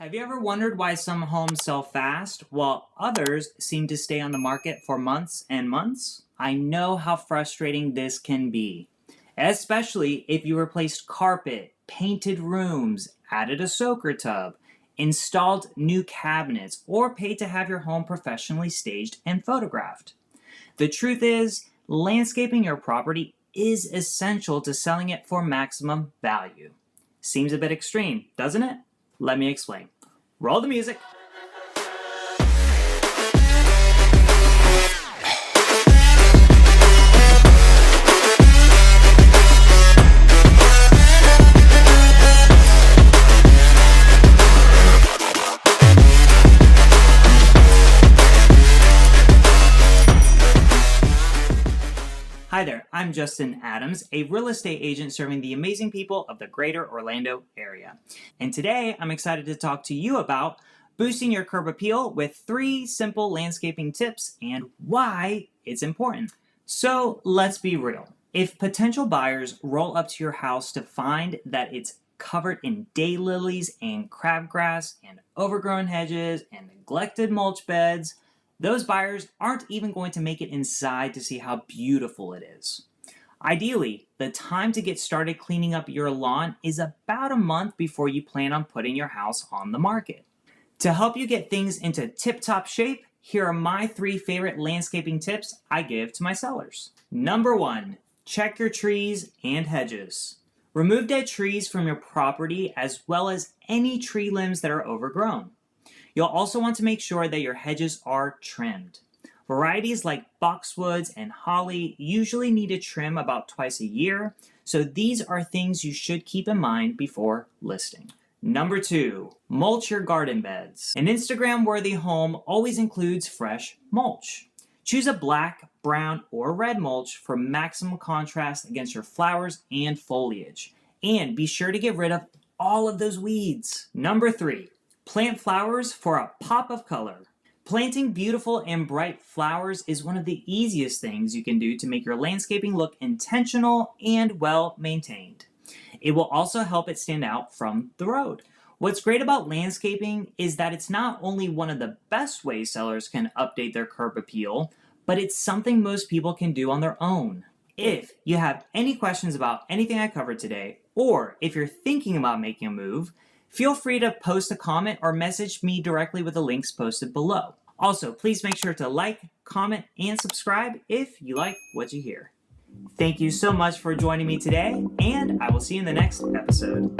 Have you ever wondered why some homes sell fast while others seem to stay on the market for months and months? I know how frustrating this can be, especially if you replaced carpet, painted rooms, added a soaker tub, installed new cabinets, or paid to have your home professionally staged and photographed. The truth is, landscaping your property is essential to selling it for maximum value. Seems a bit extreme, doesn't it? Let me explain. Roll the music. Hi there, I'm Justin.Adams, a real estate agent serving the amazing people of the greater Orlando area. And today I'm excited to talk to you about boosting your curb appeal with 3 simple landscaping tips and why it's important. So let's be real. If potential buyers roll up to your house to find that it's covered in daylilies and crabgrass and overgrown hedges and neglected mulch beds, those buyers aren't even going to make it inside to see how beautiful it is. Ideally, the time to get started cleaning up your lawn is about a month before you plan on putting your house on the market. To help you get things into tip-top shape, here are my 3 favorite landscaping tips I give to my sellers. Number 1, check your trees and hedges. Remove dead trees from your property as well as any tree limbs that are overgrown. You'll also want to make sure that your hedges are trimmed. Varieties like boxwoods and holly usually need a trim about twice a year, so these are things you should keep in mind before listing. Number 2, mulch your garden beds. An Instagram-worthy home always includes fresh mulch. Choose a black, brown, or red mulch for maximum contrast against your flowers and foliage. And be sure to get rid of all of those weeds. Number 3, plant flowers for a pop of color. Planting beautiful and bright flowers is one of the easiest things you can do to make your landscaping look intentional and well maintained. It will also help it stand out from the road. What's great about landscaping is that it's not only one of the best ways sellers can update their curb appeal, but it's something most people can do on their own. If you have any questions about anything I covered today, or if you're thinking about making a move, feel free to post a comment or message me directly with the links posted below. Also, please make sure to like, comment, and subscribe if you like what you hear. Thank you so much for joining me today, and I will see you in the next episode.